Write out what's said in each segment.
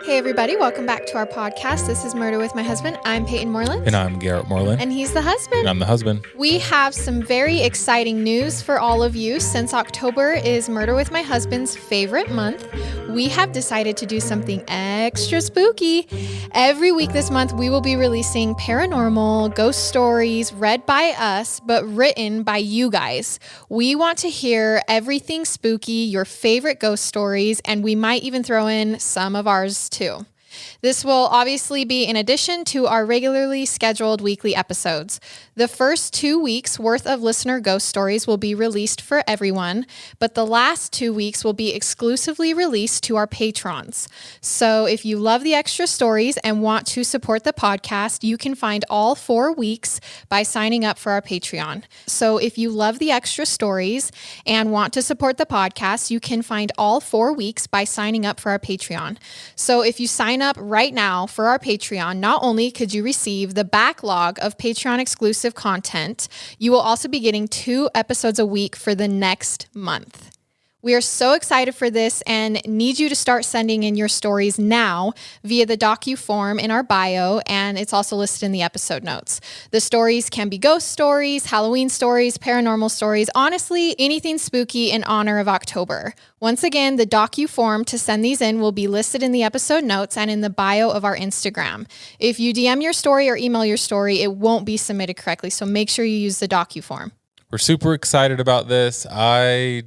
Hey everybody, welcome back to our podcast. This is Murder with My Husband. I'm Peyton Moreland. And I'm Garrett Moreland. And he's the husband. And I'm the husband. We have some very exciting news for all of you. Since October is Murder with My Husband's favorite month, we have decided to do something extra spooky. Every week this month, we will be releasing paranormal ghost stories read by us, but written by you guys. We want to hear everything spooky, your favorite ghost stories, and we might even throw in some of ours too. This will obviously be in addition to our regularly scheduled weekly episodes. The first 2 weeks worth of listener ghost stories will be released for everyone, but the last 2 weeks will be exclusively released to our patrons. So if you love the extra stories and want to support the podcast, you can find all 4 weeks by signing up for our Patreon. So if you love the extra stories and want to support the podcast, you can find all 4 weeks by signing up for our Patreon. So if you sign up right now for our Patreon, not only could you receive the backlog of Patreon exclusive content, you will also be getting 2 episodes a week for the next month. We are so excited for this and need you to start sending in your stories now via the docu-form in our bio, and it's also listed in the episode notes. The stories can be ghost stories, Halloween stories, paranormal stories, honestly, anything spooky in honor of October. Once again, the docu-form to send these in will be listed in the episode notes and in the bio of our Instagram. If you DM your story or email your story, it won't be submitted correctly, so make sure you use the docu-form. We're super excited about this. I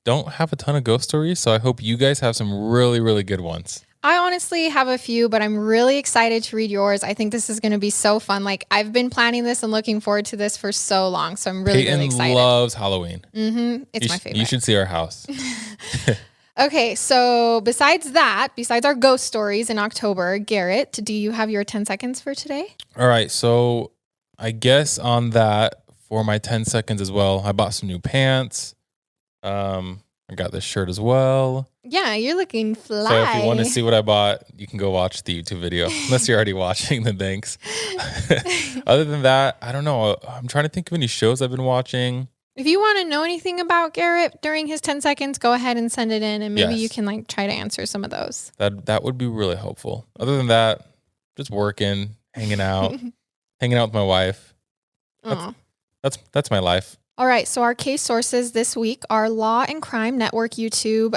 don't have a ton of ghost stories, so I hope you guys have some really, really good ones. I honestly have a few, but I'm really excited to read yours. I think this is going to be so fun. Like, I've been planning this and looking forward to this for so long, so I'm really excited. Peyton loves Halloween. It's my favorite. You should see our house. Okay, so besides our ghost stories in October, Garrett, do you have your 10 seconds for today? All right, so I guess on that, for my 10 seconds as well, I bought some new pants. I got this shirt as well. Yeah, you're looking fly. So if you want to see what I bought, you can go watch the YouTube video. Unless you're already watching, then thanks. Other than that, I don't know. I'm trying to think of any shows I've been watching. If you want to know anything about Garrett during his 10 seconds, go ahead and send it in, and maybe you can try to answer some of those. That would be really helpful. Other than that, just working, hanging out with my wife. That's my life. All right, so our case sources this week are Law and Crime Network YouTube.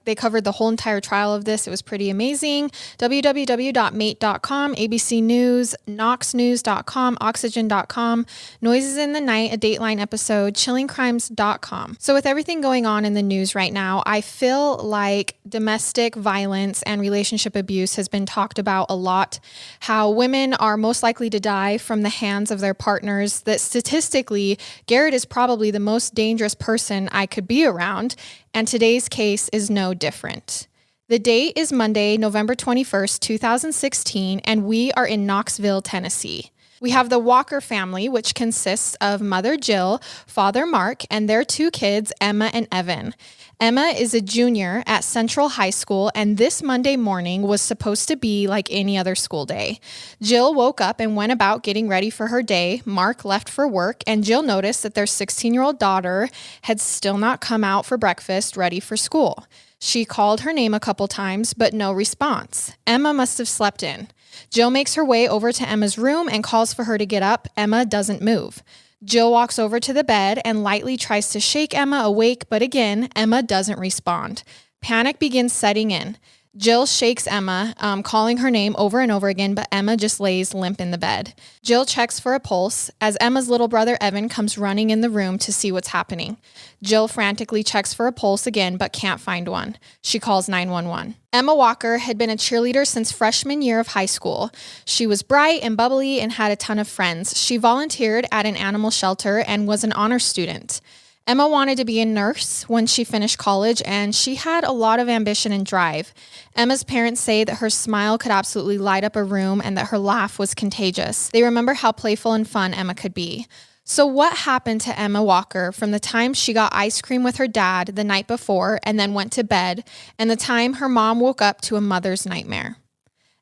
They covered the whole entire trial of this. It was pretty amazing. www.mate.com, ABC News, knoxnews.com, oxygen.com, Noises in the Night, a Dateline episode, chillingcrimes.com. So with everything going on in the news right now, I feel like domestic violence and relationship abuse has been talked about a lot. How women are most likely to die from the hands of their partners, that statistically, Garrett is probably the most dangerous person I could be around, and today's case is no different. The date is Monday, November 21st, 2016, and we are in Knoxville, Tennessee. We have the Walker family, which consists of Mother Jill, Father Mark, and their 2 kids, Emma and Evan. Emma is a junior at Central High School, and this Monday morning was supposed to be like any other school day. Jill woke up and went about getting ready for her day. Mark left for work, and Jill noticed that their 16-year-old daughter had still not come out for breakfast ready for school. She called her name a couple times, but no response. Emma must have slept in. Jill makes her way over to Emma's room and calls for her to get up. Emma doesn't move. Jill walks over to the bed and lightly tries to shake Emma awake, but again, Emma doesn't respond. Panic begins setting in. Jill shakes Emma, calling her name over and over again, but Emma just lays limp in the bed. Jill checks for a pulse as Emma's little brother Evan comes running in the room to see what's happening. Jill frantically checks for a pulse again, but can't find one. She calls 911. Emma Walker had been a cheerleader since freshman year of high school. She was bright and bubbly and had a ton of friends. She volunteered at an animal shelter and was an honor student. Emma wanted to be a nurse when she finished college, and she had a lot of ambition and drive. Emma's parents say that her smile could absolutely light up a room and that her laugh was contagious. They remember how playful and fun Emma could be. So what happened to Emma Walker from the time she got ice cream with her dad the night before and then went to bed, and the time her mom woke up to a mother's nightmare?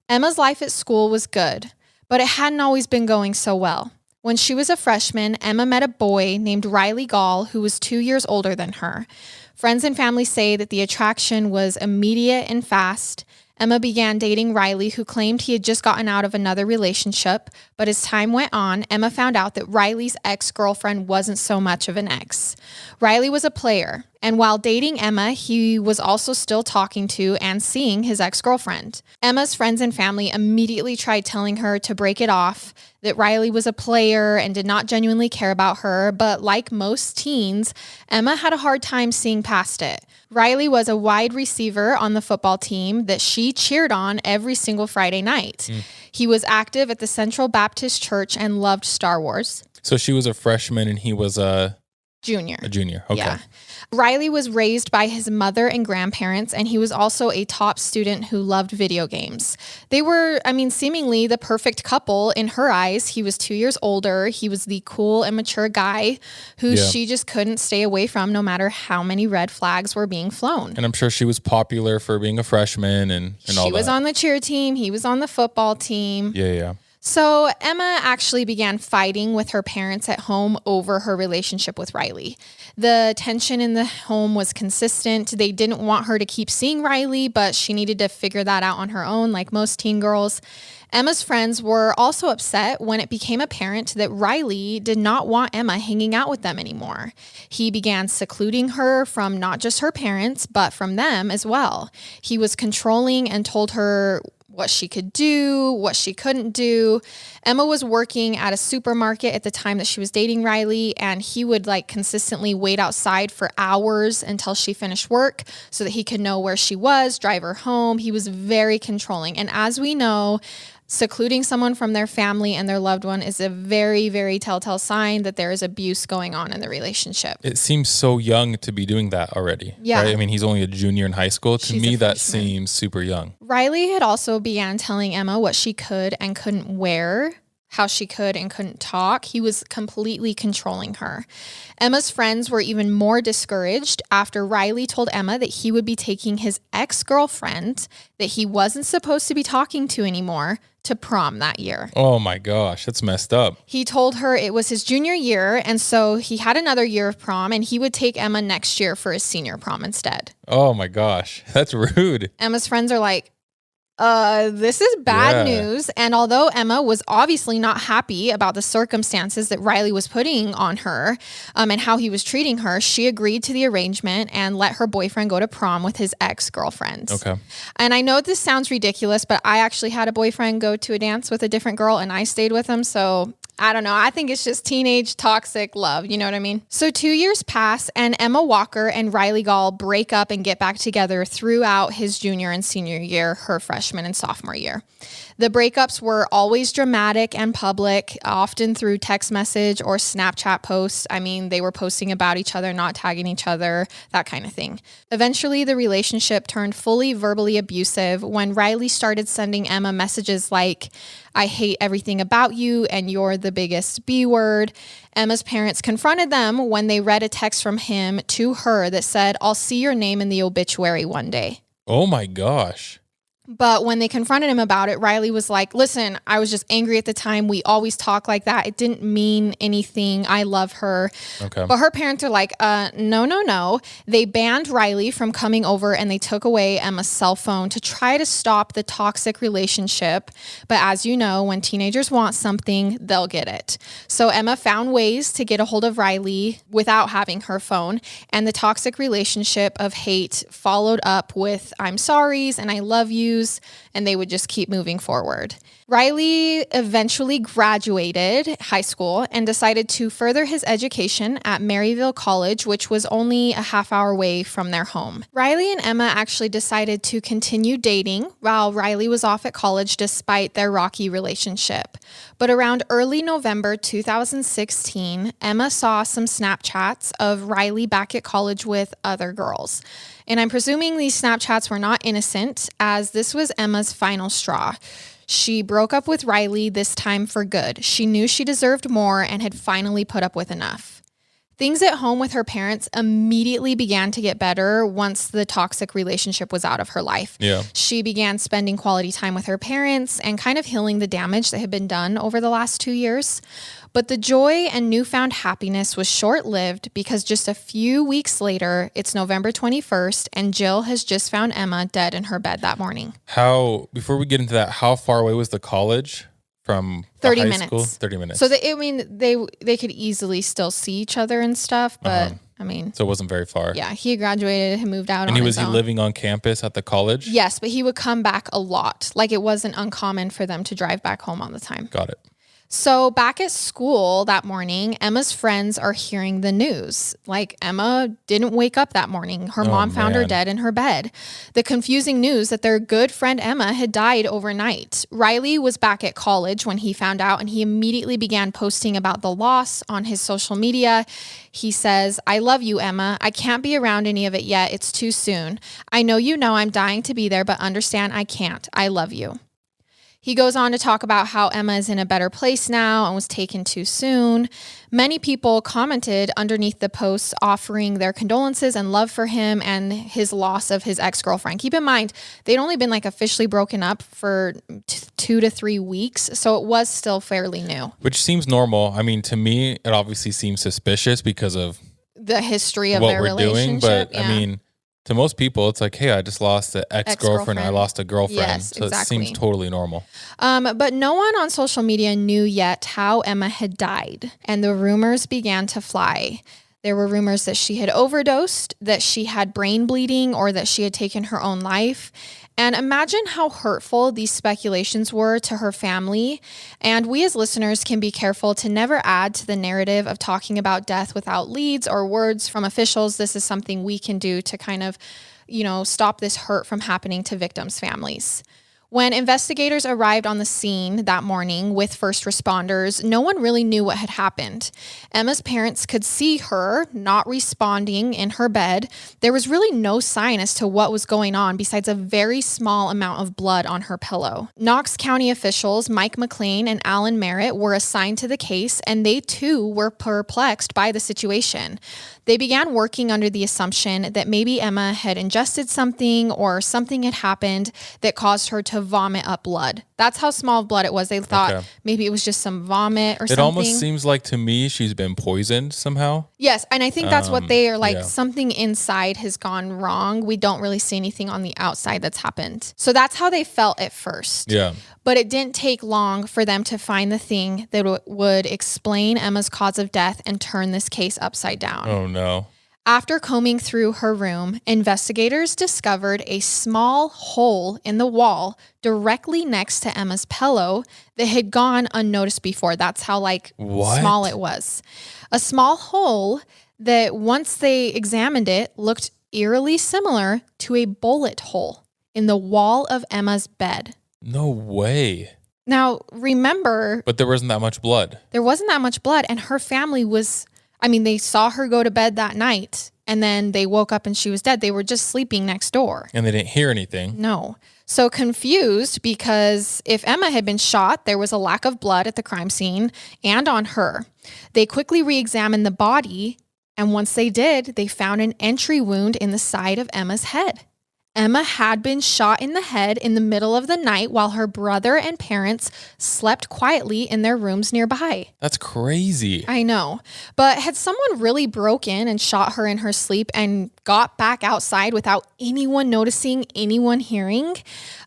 Emma's life at school was good, but it hadn't always been going so well. When she was a freshman, Emma met a boy named Riley Gall, who was 2 years older than her. Friends and family say that the attraction was immediate and fast. Emma began dating Riley, who claimed he had just gotten out of another relationship. But as time went on, Emma found out that Riley's ex-girlfriend wasn't so much of an ex. Riley was a player, and while dating Emma, he was also still talking to and seeing his ex-girlfriend. Emma's friends and family immediately tried telling her to break it off, that Riley was a player and did not genuinely care about her, but like most teens, Emma had a hard time seeing past it. Riley was a wide receiver on the football team that she cheered on every single Friday night. He was active at the Central Baptist Church and loved Star Wars. So she was a freshman and he was a Junior. junior. Okay. Yeah. Riley was raised by his mother and grandparents, and he was also a top student who loved video games. They were, seemingly the perfect couple in her eyes. He was 2 years older. He was the cool and mature guy who she just couldn't stay away from no matter how many red flags were being flown. And I'm sure she was popular for being a freshman and all that. She was on the cheer team. He was on the football team. Yeah. So Emma actually began fighting with her parents at home over her relationship with Riley. The tension in the home was consistent. They didn't want her to keep seeing Riley, but she needed to figure that out on her own, like most teen girls. Emma's friends were also upset when it became apparent that Riley did not want Emma hanging out with them anymore. He began secluding her from not just her parents, but from them as well. He was controlling and told her what she could do, what she couldn't do. Emma was working at a supermarket at the time that she was dating Riley, and he would consistently wait outside for hours until she finished work so that he could know where she was, drive her home. He was very controlling. And as we know, secluding someone from their family and their loved one is a very, very telltale sign that there is abuse going on in the relationship. It seems so young to be doing that already. Yeah. Right? I mean, he's only a junior in high school. To She's me, a that freshman. seems super young. Riley had also began telling Emma what she could and couldn't wear, how she could and couldn't talk. He was completely controlling her. Emma's friends were even more discouraged after Riley told Emma that he would be taking his ex-girlfriend that he wasn't supposed to be talking to anymore to prom that year. Oh my gosh, that's messed up. He told her it was his junior year, and so he had another year of prom, and he would take Emma next year for his senior prom instead. Oh my gosh, that's rude. Emma's friends are like, this is bad news. And although Emma was obviously not happy about the circumstances that Riley was putting on her, and how he was treating her, she agreed to the arrangement and let her boyfriend go to prom with his ex-girlfriend. Okay. And I know this sounds ridiculous, but I actually had a boyfriend go to a dance with a different girl and I stayed with him. So I don't know. I think it's just teenage toxic love. You know what I mean? So 2 years pass and Emma Walker and Riley Gall break up and get back together throughout his junior and senior year, her freshman and sophomore year. The breakups were always dramatic and public, often through text message or Snapchat posts. I mean, they were posting about each other, not tagging each other, that kind of thing. Eventually, the relationship turned fully verbally abusive when Riley started sending Emma messages like, "I hate everything about you and you're the biggest B word." Emma's parents confronted them when they read a text from him to her that said, "I'll see your name in the obituary one day." Oh my gosh. But when they confronted him about it, Riley was like, "Listen, I was just angry at the time. We always talk like that. It didn't mean anything. I love her." Okay. But her parents are like, no. They banned Riley from coming over and they took away Emma's cell phone to try to stop the toxic relationship. But as you know, when teenagers want something, they'll get it. So Emma found ways to get a hold of Riley without having her phone. And the toxic relationship of hate followed up with "I'm sorry's" and "I love you," and they would just keep moving forward. Riley eventually graduated high school and decided to further his education at Maryville College, which was only a half-hour away from their home. Riley and Emma actually decided to continue dating while Riley was off at college despite their rocky relationship. But around early November 2016, Emma saw some Snapchats of Riley back at college with other girls. And I'm presuming these Snapchats were not innocent, as this was Emma's final straw. She broke up with Riley, this time for good. She knew she deserved more and had finally put up with enough. Things at home with her parents immediately began to get better once the toxic relationship was out of her life. Yeah. She began spending quality time with her parents and kind of healing the damage that had been done over the last 2 years. But the joy and newfound happiness was short-lived because just a few weeks later, it's November 21st, and Jill has just found Emma dead in her bed that morning. Before we get into that, how far away was the college from the 30 high minutes. school? 30 minutes. So they could easily still see each other and stuff, but So it wasn't very far. yeah, he graduated and moved out And on was his he own. living on campus at the college? Yes, but he would come back a lot. Like it wasn't uncommon for them to drive back home all the time. Got it. So back at school that morning, Emma's friends are hearing the news. Like Emma didn't wake up that morning. Her mom found her man. dead in her bed. The confusing news that their good friend Emma had died overnight. Riley was back at college when he found out, and he immediately began posting about the loss on his social media. He says, "I love you, Emma. I can't be around any of it yet. It's too soon. I know you know I'm dying to be there, but understand I can't. I love you." He goes on to talk about how Emma is in a better place now and was taken too soon. Many people commented underneath the posts offering their condolences and love for him and his loss of his ex-girlfriend. Keep in mind, they'd only been like officially broken up for 2 to 3 weeks, so it was still fairly new. Which seems normal. I mean, to me, it obviously seems suspicious because of The history of what their we're doing. relationship. But I mean, to most people, it's like, hey, I just lost an ex-girlfriend. I Ex-girlfriend. lost a girlfriend. Yes, so exactly. it seems totally normal. But no one on social media knew yet how Emma had died, and the rumors began to fly. There were rumors that she had overdosed, that she had brain bleeding, or that she had taken her own life. And imagine how hurtful these speculations were to her family. And we as listeners can be careful to never add to the narrative of talking about death without leads or words from officials. This is something we can do to kind of, stop this hurt from happening to victims' families. When investigators arrived on the scene that morning with first responders, no one really knew what had happened. Emma's parents could see her not responding in her bed. There was really no sign as to what was going on besides a very small amount of blood on her pillow. Knox County officials Mike McLean and Alan Merritt were assigned to the case, and they too were perplexed by the situation. They began working under the assumption that maybe Emma had ingested something or something had happened that caused her to vomit up blood. That's how small of blood it was. They thought maybe it was just some vomit or something. It almost seems like to me she's been poisoned somehow. Yes, and I think that's what they are like. yeah. Something inside has gone wrong. We don't really see anything on the outside that's happened. So that's how they felt at first. Yeah. But it didn't take long for them to find the thing that would explain Emma's cause of death and turn this case upside down. Oh, no. After combing through her room, investigators discovered a small hole in the wall directly next to Emma's pillow that had gone unnoticed before. That's how What? small it was. A small hole that once they examined it looked eerily similar to a bullet hole in the wall of Emma's bed. No way. Now, remember, But there wasn't that much blood. there wasn't that much blood, and her family they saw her go to bed that night, and then they woke up and she was dead. They were just sleeping next door. And they didn't hear anything. No. So confused because if Emma had been shot, there was a lack of blood at the crime scene and on her. They quickly re-examined the body, and once they did, they found an entry wound in the side of Emma's head. Emma had been shot in the head in the middle of the night while her brother and parents slept quietly in their rooms nearby. That's crazy. I know. But had someone really broke in and shot her in her sleep and got back outside without anyone noticing, anyone hearing?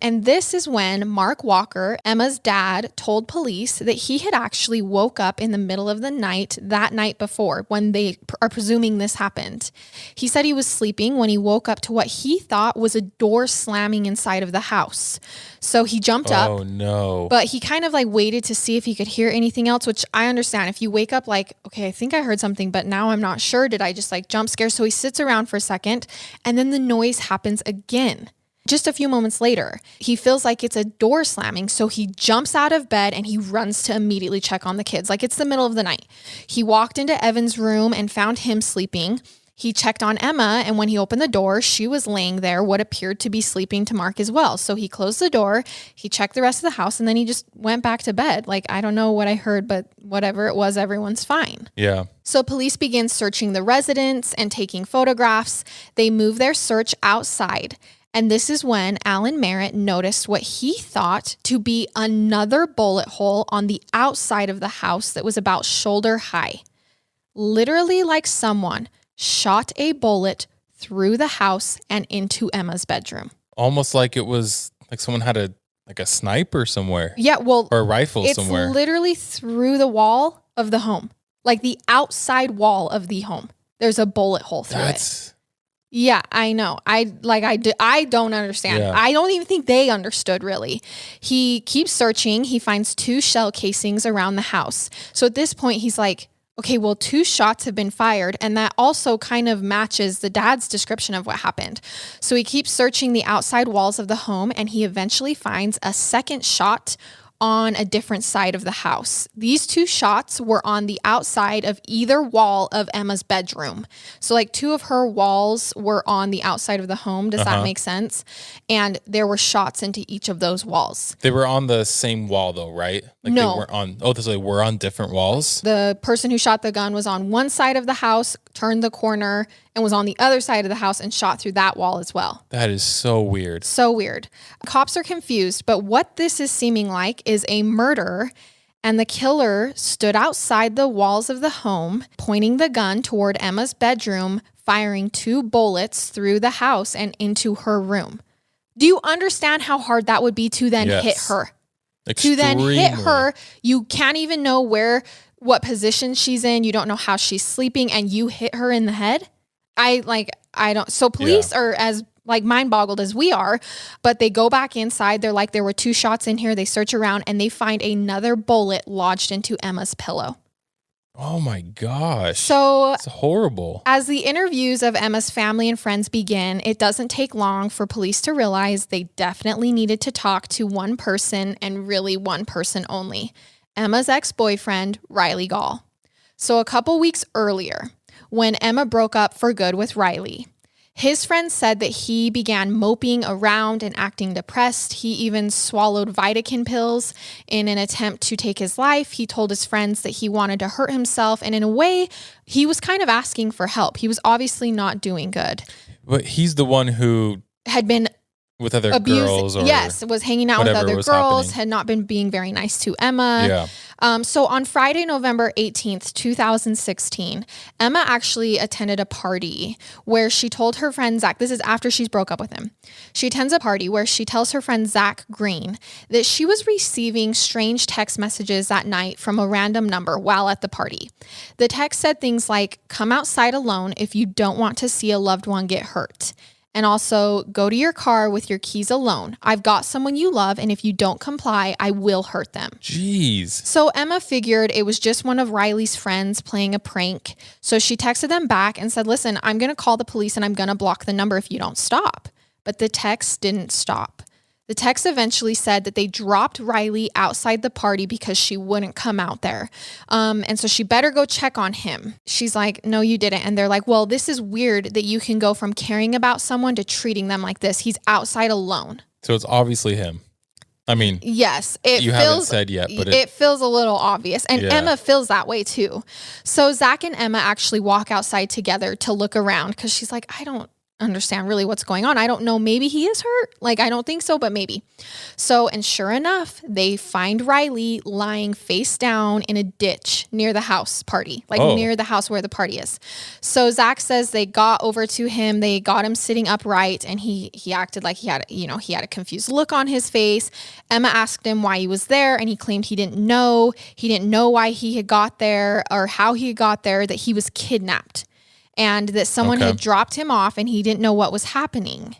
And this is when Mark Walker, Emma's dad, told police that he had actually woke up in the middle of the night that night before when they are presuming this happened. He said he was sleeping when he woke up to what he thought was a door slamming inside of the house. So he jumped up. Oh, no. But he kind of waited to see if he could hear anything else, which I understand. If you wake up okay, I think I heard something, but now I'm not sure. Did I just jump scare? So he sits around for a second, and then the noise happens again. Just a few moments later, he feels like it's a door slamming. So he jumps out of bed and he runs to immediately check on the kids. It's the middle of the night. He walked into Evan's room and found him sleeping. He checked on Emma, and when he opened the door, she was laying there, what appeared to be sleeping to Mark as well. So he closed the door, he checked the rest of the house, and then he just went back to bed. Like, I don't know what I heard, but whatever it was, everyone's fine. Yeah. So police began searching the residence and taking photographs. They moved their search outside. And this is when Alan Merritt noticed what he thought to be another bullet hole on the outside of the house that was about shoulder high. Literally like someone shot a bullet through the house and into Emma's bedroom. Almost like it was like someone had a sniper somewhere. Yeah, well, or a rifle somewhere. It's literally through the wall of the home, like the outside wall of the home. There's a bullet hole through it. Yeah, I know. I don't understand. Yeah. I don't even think they understood really. He keeps searching. He finds 2 shell casings around the house. So at this point, he's like, okay, well, 2 shots have been fired. And that also kind of matches the dad's description of what happened. So he keeps searching the outside walls of the home, and he eventually finds a second shot on a different side of the house. These 2 shots were on the outside of either wall of Emma's bedroom. So like 2 of her walls were on the outside of the home. Does that make sense? And there were shots into each of those walls. They were on the same wall though, right? Like No. They were on different walls? The person who shot the gun was on one side of the house, turned the corner, and was on the other side of the house and shot through that wall as well. That is so weird. So weird. Cops are confused, but what this is seeming like is a murder, and the killer stood outside the walls of the home, pointing the gun toward Emma's bedroom, firing 2 bullets through the house and into her room. Do you understand how hard that would be to then hit her? Extremely. To then hit her, you can't even know what position she's in. You don't know how she's sleeping, and you hit her in the head. I don't. So police are as mind boggled as we are, but they go back inside. They're like, there were 2 shots in here. They search around and they find another bullet lodged into Emma's pillow. Oh my gosh. So it's horrible. As the interviews of Emma's family and friends begin, it doesn't take long for police to realize they definitely needed to talk to one person, and really one person only: Emma's ex-boyfriend, Riley Gall. So a couple weeks earlier, when Emma broke up for good with Riley, his friends said that he began moping around and acting depressed. He even swallowed Vitakin pills in an attempt to take his life. He told his friends that he wanted to hurt himself. And in a way, he was kind of asking for help. He was obviously not doing good. But he's the one who had been with other abused, girls, or was hanging out with other girls, happening. had not been being very nice to Emma. Yeah. So on Friday, November 18th, 2016, Emma actually attended a party where she told her friend Zach, this is after she's broke up with him. She attends a party where she tells her friend Zach Green that she was receiving strange text messages that night from a random number while at the party. The text said things like, "Come outside alone if you don't want to see a loved one get hurt." And also, "Go to your car with your keys alone. I've got someone you love, and if you don't comply, I will hurt them." Jeez. So Emma figured it was just one of Riley's friends playing a prank. So she texted them back and said, "Listen, I'm going to call the police and I'm going to block the number if you don't stop." But the text didn't stop. The text eventually said that they dropped Riley outside the party because she wouldn't come out there. And so she better go check on him. She's like, "No, you didn't." And they're like, "Well, this is weird that you can go from caring about someone to treating them like this. He's outside alone." So it's obviously him. I mean, yes, haven't said yet, but it feels a little obvious. And Yeah. Emma feels that way too. So Zach and Emma actually walk outside together to look around because she's like, "I don't understand really what's going on. I don't know. Maybe he is hurt. I don't think so, but maybe." So, and sure enough, they find Riley lying face down in a ditch near the house party, near the house where the party is. So Zach says they got over to him. They got him sitting upright, and he acted like he had a confused look on his face. Emma asked him why he was there, and he claimed he didn't know. He didn't know why he had got there or how he got there, that he was kidnapped, and that someone had dropped him off and he didn't know what was happening.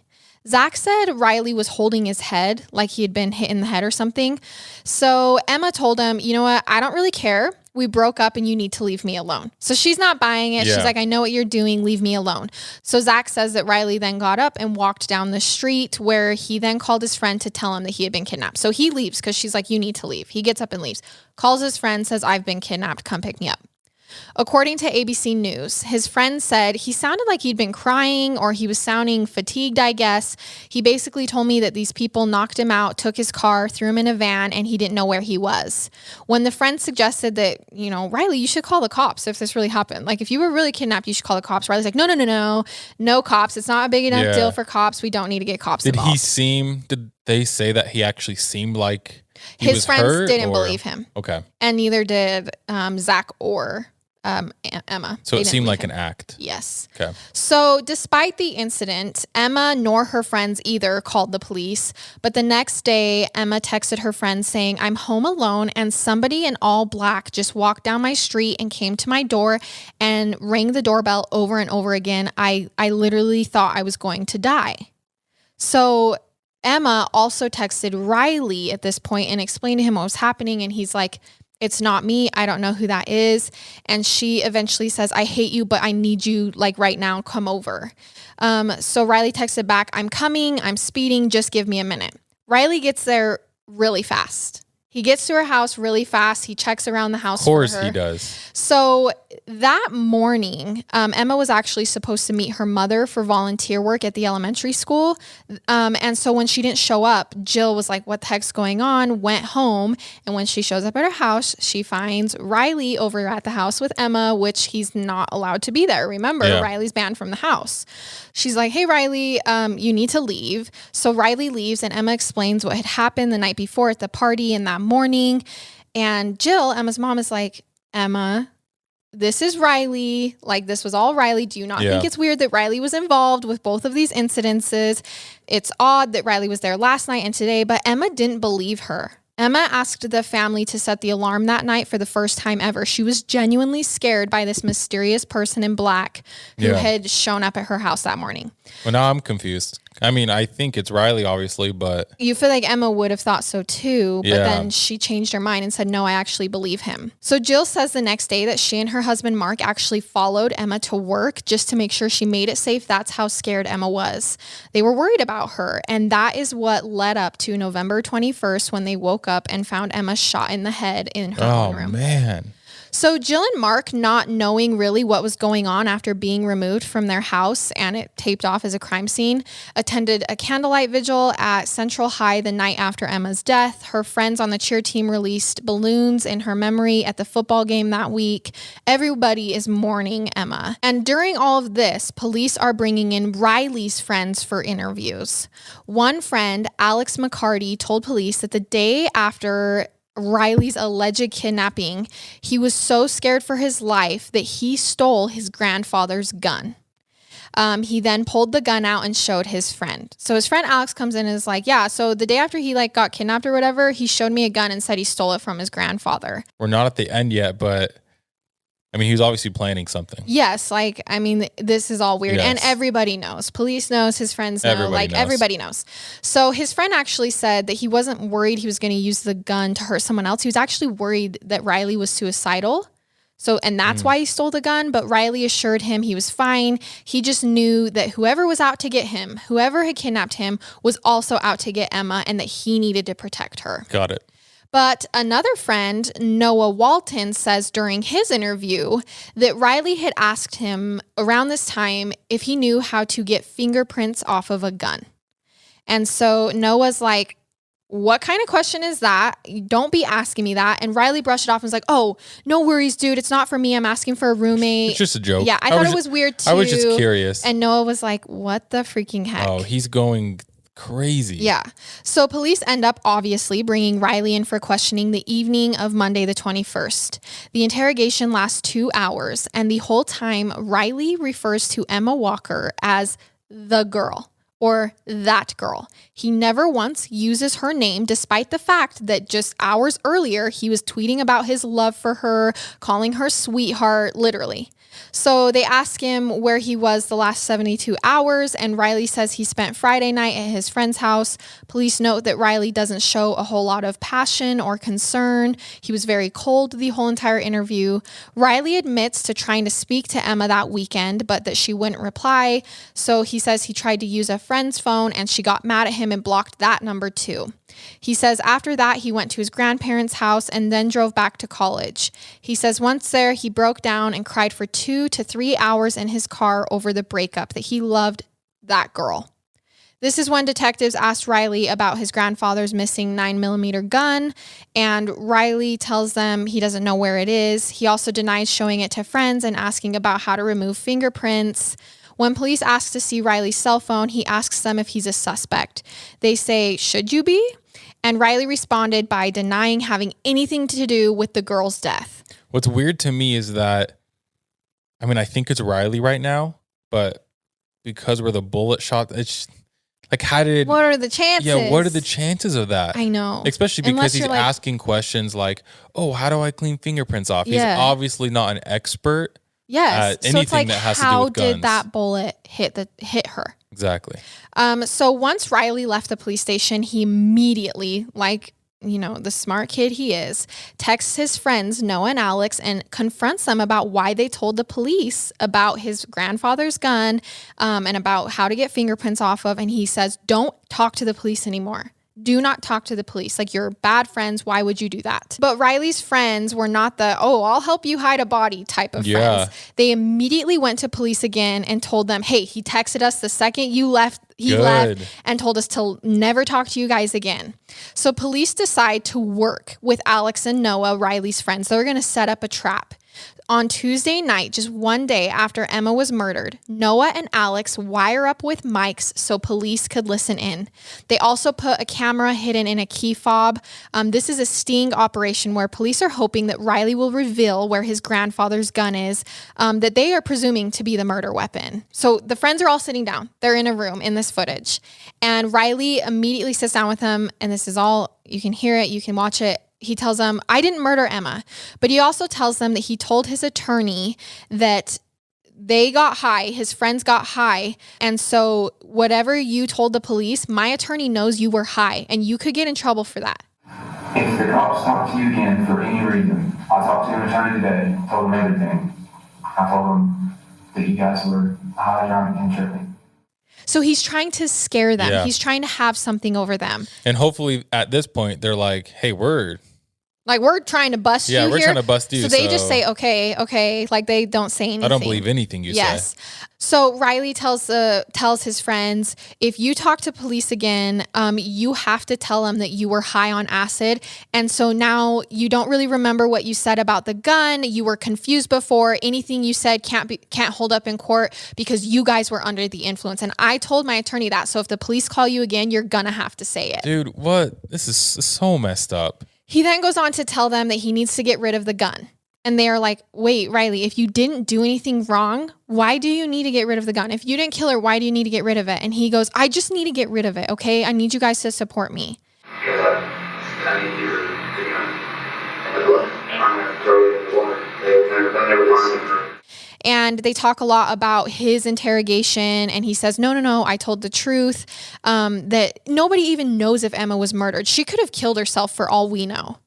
Zach said Riley was holding his head like he had been hit in the head or something. So Emma told him, "You know what? I don't really care. We broke up and you need to leave me alone." So she's not buying it. Yeah. She's like, "I know what you're doing. Leave me alone." So Zach says that Riley then got up and walked down the street, where he then called his friend to tell him that he had been kidnapped. So he leaves because she's like, "You need to leave." He gets up and leaves, calls his friend, says, "I've been kidnapped. Come pick me up." According to ABC News, his friend said he sounded like he'd been crying or he was sounding fatigued, I guess. He basically told me that these people knocked him out, took his car, threw him in a van, and he didn't know where he was. When the friend suggested that, Riley, you should call the cops if this really happened. Like, if you were really kidnapped, you should call the cops. Riley's like, no cops. It's not a big enough deal for cops. We don't need to get cops involved. Did they say that he actually seemed like his friends didn't believe him. Okay. And neither did Zach or Emma. So it seemed like an act. Yes. Okay. So despite the incident, Emma nor her friends either called the police. But the next day, Emma texted her friends saying, I'm home alone and somebody in all black just walked down my street and came to my door and rang the doorbell over and over again. I literally thought I was going to die. So Emma also texted Riley at this point and explained to him what was happening. And he's like, it's not me. I don't know who that is. And she eventually says, I hate you, but I need you like right now. Come over. So Riley texted back, I'm coming. I'm speeding. Just give me a minute. Riley gets there really fast. He gets to her house really fast. He checks around the house. Of course for her. He does. So that morning, Emma was actually supposed to meet her mother for volunteer work at the elementary school. And so when she didn't show up, Jill was like, what the heck's going on? Went home. And when she shows up at her house, she finds Riley over at the house with Emma, which he's not allowed to be there. Remember, Riley's banned from the house. She's like, hey, Riley, you need to leave. So Riley leaves and Emma explains what had happened the night before at the party and that morning. And Jill, Emma's mom, is like, Emma, this is Riley. Like, this was all Riley. Do you not think it's weird that Riley was involved with both of these incidences? It's odd that Riley was there last night and today, but Emma didn't believe her. Emma asked the family to set the alarm that night for the first time ever. She was genuinely scared by this mysterious person in black who had shown up at her house that morning. Well, now I'm confused. I mean, I think it's Riley, obviously, but... You feel like Emma would have thought so too, but then she changed her mind and said, no, I actually believe him. So Jill says the next day that she and her husband, Mark, actually followed Emma to work just to make sure she made it safe. That's how scared Emma was. They were worried about her, and that is what led up to November 21st when they woke up and found Emma shot in the head in her own room. Oh, man. So Jill and Mark, not knowing really what was going on after being removed from their house and it taped off as a crime scene, attended a candlelight vigil at Central High the night after Emma's death. Her friends on the cheer team released balloons in her memory at the football game that week. Everybody is mourning Emma. And during all of this, police are bringing in Riley's friends for interviews. One friend, Alex McCarty, told police that the day after Riley's alleged kidnapping, he was so scared for his life that he stole his grandfather's gun. He then pulled the gun out and showed his friend. So his friend Alex comes in and is like, yeah, so the day after he got kidnapped or whatever, he showed me a gun and said he stole it from his grandfather. We're not at the end yet, but I mean, he was obviously planning something. Yes, this is all weird. Yes. And everybody knows. Police knows, his friends know, everybody knows. So his friend actually said that he wasn't worried he was going to use the gun to hurt someone else. He was actually worried that Riley was suicidal. And that's why he stole the gun. But Riley assured him he was fine. He just knew that whoever was out to get him, whoever had kidnapped him, was also out to get Emma and that he needed to protect her. Got it. But another friend, Noah Walton, says during his interview that Riley had asked him around this time if he knew how to get fingerprints off of a gun. And so Noah's like, what kind of question is that? Don't be asking me that. And Riley brushed it off and was like, oh, no worries, dude. It's not for me. I'm asking for a roommate. It's just a joke. Yeah, I thought it was weird too. I was just curious. And Noah was like, what the freaking heck? Oh, he's going crazy. Yeah. So police end up obviously bringing Riley in for questioning the evening of Monday the 21st. The interrogation lasts 2 hours, and the whole time Riley refers to Emma Walker as the girl or that girl. He never once uses her name, despite the fact that just hours earlier he was tweeting about his love for her, calling her sweetheart, literally. So they ask him where he was the last 72 hours, and Riley says he spent Friday night at his friend's house. Police note that Riley doesn't show a whole lot of passion or concern. He was very cold the whole entire interview. Riley admits to trying to speak to Emma that weekend, but that she wouldn't reply. So he says he tried to use a friend's phone and she got mad at him and blocked that number too. He says after that, he went to his grandparents' house and then drove back to college. He says once there, he broke down and cried for 2 to 3 hours in his car over the breakup, that he loved that girl. This is when detectives asked Riley about his grandfather's missing 9mm gun, and Riley tells them he doesn't know where it is. He also denies showing it to friends and asking about how to remove fingerprints. When police ask to see Riley's cell phone, he asks them if he's a suspect. They say, "Should you be?" And Riley responded by denying having anything to do with the girl's death. What's weird to me is that, I mean, I think it's Riley right now, but because where the bullet shot, it's like, how did... What are the chances? Yeah, what are the chances of that? I know. Especially because Unless he's you're like- asking questions like, oh, how do I clean fingerprints off? Yeah. He's obviously not an expert Yes. at So anything it's like, that has to do how with did guns. that bullet hit her? Exactly. So once Riley left the police station, he immediately, like, you know, the smart kid he is, texts his friends, Noah and Alex, and confronts them about why they told the police about his grandfather's gun, and about how to get fingerprints off of. And he says, don't talk to the police anymore. Do not talk to the police. Like, you're bad friends. Why would you do that? But Riley's friends were not the, oh, I'll help you hide a body type of friends. They immediately went to police again and told them, hey, he texted us the second you left. He left and told us to never talk to you guys again. So police decide to work with Alex and Noah, Riley's friends. They're going to set up a trap. On Tuesday night, just one day after Emma was murdered, Noah and Alex wire up with mics so police could listen in. They also put a camera hidden in a key fob. This is a sting operation where police are hoping that Riley will reveal where his grandfather's gun is, that they are presuming to be the murder weapon. So the friends are all sitting down. They're in a room in this footage. And Riley immediately sits down with them, and this is all, you can hear it, you can watch it. He tells them, I didn't murder Emma. But he also tells them that he told his attorney that they got high, his friends got high. And so whatever you told the police, my attorney knows you were high and you could get in trouble for that. If the cops talk to you again for any reason, I talked to an attorney today, told him everything. I told him that you guys were high, drunk, and tripping. So he's trying to scare them. Yeah. He's trying to have something over them. And hopefully at this point, they're like, hey, we're trying to bust you we're here. trying to bust you. So they just say, okay. Like, they don't say anything. I don't believe anything you say. So Riley tells his friends, if you talk to police again, you have to tell them that you were high on acid. And so now you don't really remember what you said about the gun. You were confused before. Anything you said can't hold up in court because you guys were under the influence. And I told my attorney that. So if the police call you again, you're going to have to say it. Dude, what? This is so messed up. He then goes on to tell them that he needs to get rid of the gun. And they are like, wait, Riley, if you didn't do anything wrong, why do you need to get rid of the gun? If you didn't kill her, why do you need to get rid of it? And he goes, I just need to get rid of it, okay? I need you guys to support me. I need you to I'm going to throw it in the water. They'll never find it. And they talk a lot about his interrogation. And he says, no, I told the truth. That nobody even knows if Emma was murdered. She could have killed herself for all we know.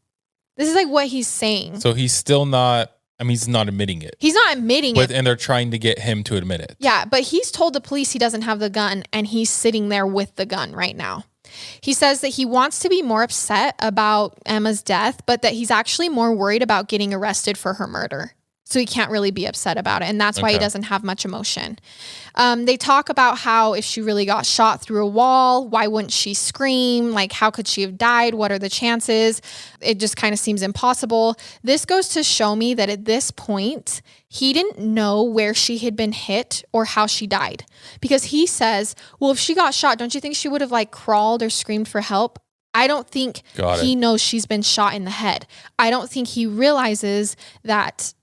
This is like what he's saying. So he's still not, he's not admitting it. He's not admitting it. And they're trying to get him to admit it. Yeah, but he's told the police he doesn't have the gun, and he's sitting there with the gun right now. He says that he wants to be more upset about Emma's death, but that he's actually more worried about getting arrested for her murder. So he can't really be upset about it. And that's why he doesn't have much emotion. They talk about how if she really got shot through a wall, why wouldn't she scream? Like, how could she have died? What are the chances? It just kind of seems impossible. This goes to show me that at this point, he didn't know where she had been hit or how she died. Because he says, well, if she got shot, don't you think she would have like crawled or screamed for help? I don't think he knows she's been shot in the head. I don't think he realizes that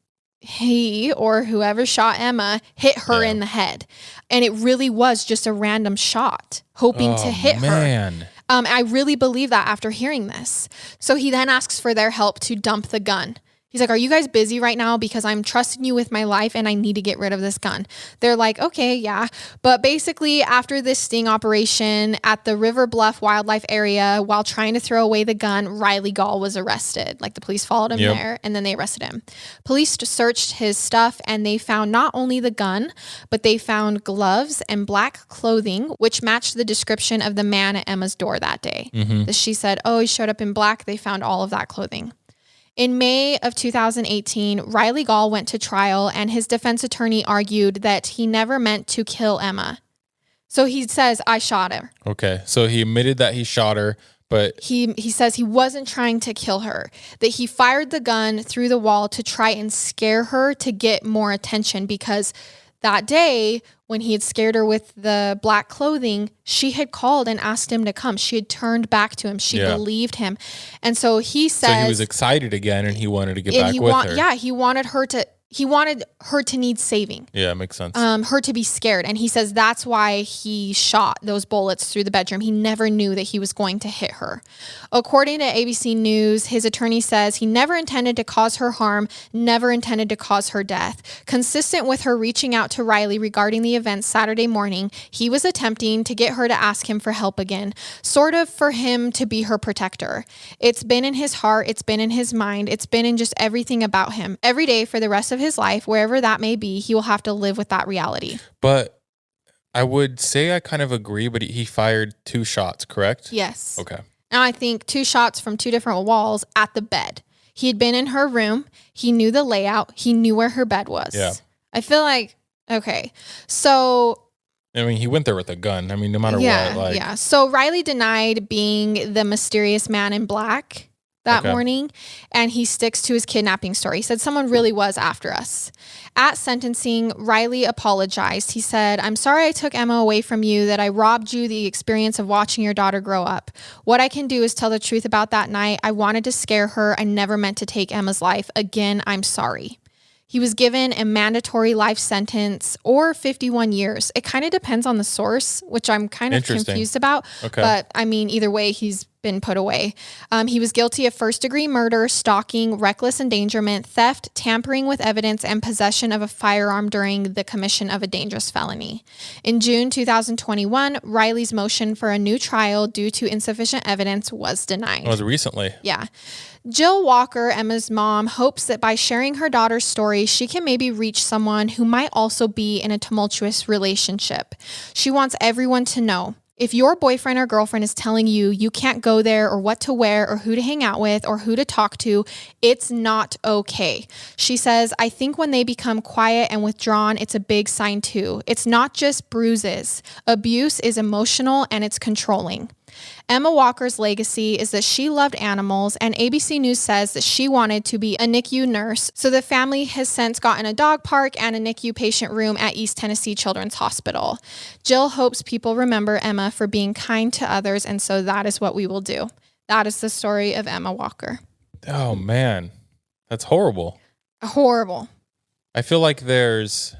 he or whoever shot Emma hit her in the head. And it really was just a random shot hoping to hit her. I really believe that after hearing this. So he then asks for their help to dump the gun. He's like, are you guys busy right now? Because I'm trusting you with my life and I need to get rid of this gun. They're like, okay, yeah. But basically, after this sting operation at the River Bluff Wildlife Area, while trying to throw away the gun, Riley Gall was arrested. Like the police followed him there and then they arrested him. Police searched his stuff and they found not only the gun, but they found gloves and black clothing, which matched the description of the man at Emma's door that day. She said, oh, he showed up in black. They found all of that clothing. In May of 2018, Riley Gall went to trial and his defense attorney argued that he never meant to kill Emma. So he says, I shot her. Okay. So he admitted that he shot her, but he says he wasn't trying to kill her, that he fired the gun through the wall to try and scare her to get more attention because that day when he had scared her with the black clothing, she had called and asked him to come. She had turned back to him. She believed him. And so he says... So he was excited again and he wanted to get back with her. Yeah, he wanted her to need saving. Yeah, makes sense. Her to be scared. And he says that's why he shot those bullets through the bedroom. He never knew that he was going to hit her. According to ABC News, his attorney says he never intended to cause her harm, never intended to cause her death. Consistent with her reaching out to Riley regarding the events Saturday morning, he was attempting to get her to ask him for help again, sort of for him to be her protector. It's been in his heart. It's been in his mind. It's been in just everything about him. Every day for the rest of his life, wherever that may be, he will have to live with that reality. But I would say I kind of agree, but he fired 2 shots, correct? Yes. Okay. Now I think 2 shots from 2 different walls at the bed. He had been in her room. He knew the layout. He knew where her bed was. Yeah. I feel like, okay. So... I mean, he went there with a gun. I mean, no matter what. Yeah. So Riley denied being the mysterious man in black that morning, and he sticks to his kidnapping story. He said someone really was after us. At sentencing, Riley apologized. He said, I'm sorry I took Emma away from you, that I robbed you the experience of watching your daughter grow up. What I can do is tell the truth about that night. I wanted to scare her. I never meant to take Emma's life. Again, I'm sorry. He was given a mandatory life sentence or 51 years. It kind of depends on the source, which I'm kind of confused about. Okay. But I mean, either way, he's been put away. He was guilty of first-degree murder, stalking, reckless endangerment, theft, tampering with evidence, and possession of a firearm during the commission of a dangerous felony. In June 2021, Riley's motion for a new trial due to insufficient evidence was denied. It was recently. Yeah. Jill Walker, Emma's mom, hopes that by sharing her daughter's story, she can maybe reach someone who might also be in a tumultuous relationship. She wants everyone to know, if your boyfriend or girlfriend is telling you you can't go there or what to wear or who to hang out with or who to talk to, it's not okay. She says, I think when they become quiet and withdrawn, it's a big sign too. It's not just bruises. Abuse is emotional and it's controlling. Emma Walker's legacy is that she loved animals, and ABC News says that she wanted to be a NICU nurse, so the family has since gotten a dog park and a NICU patient room at East Tennessee Children's Hospital. Jill hopes people remember Emma for being kind to others, and so that is what we will do. That is the story of Emma Walker. Oh, man. That's horrible. Horrible. I feel like there's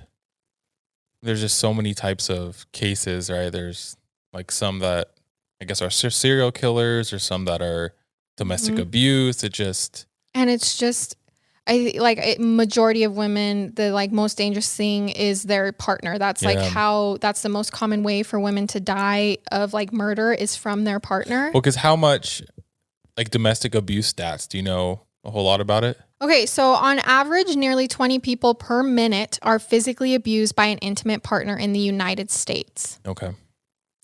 just so many types of cases, right? There's like some that I guess are serial killers or some that are domestic abuse. And it's just, majority of women, the like most dangerous thing is their partner. That's that's the most common way for women to die of like murder is from their partner. Well, because how much like domestic abuse stats, do you know a whole lot about it? Okay, so on average, nearly 20 people per minute are physically abused by an intimate partner in the United States. Okay.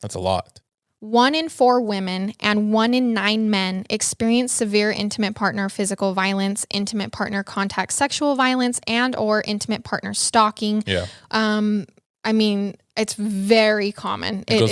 That's a lot. 1 in 4 women and 1 in 9 men experience severe intimate partner physical violence, intimate partner contact sexual violence, and or intimate partner stalking. Yeah. I mean, it's very common. It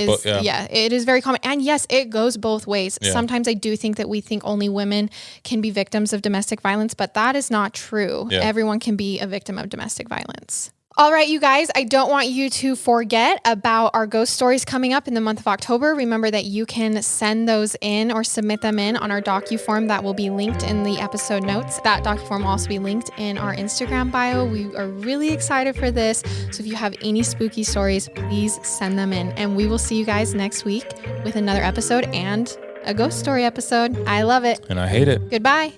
is very common. And yes, it goes both ways. Yeah. Sometimes I do think that we think only women can be victims of domestic violence, but that is not true. Yeah. Everyone can be a victim of domestic violence. All right, you guys, I don't want you to forget about our ghost stories coming up in the month of October. Remember that you can send those in or submit them in on our DocuForm that will be linked in the episode notes. That DocuForm will also be linked in our Instagram bio. We are really excited for this. So if you have any spooky stories, please send them in. And we will see you guys next week with another episode and a ghost story episode. I love it. And I hate it. Goodbye.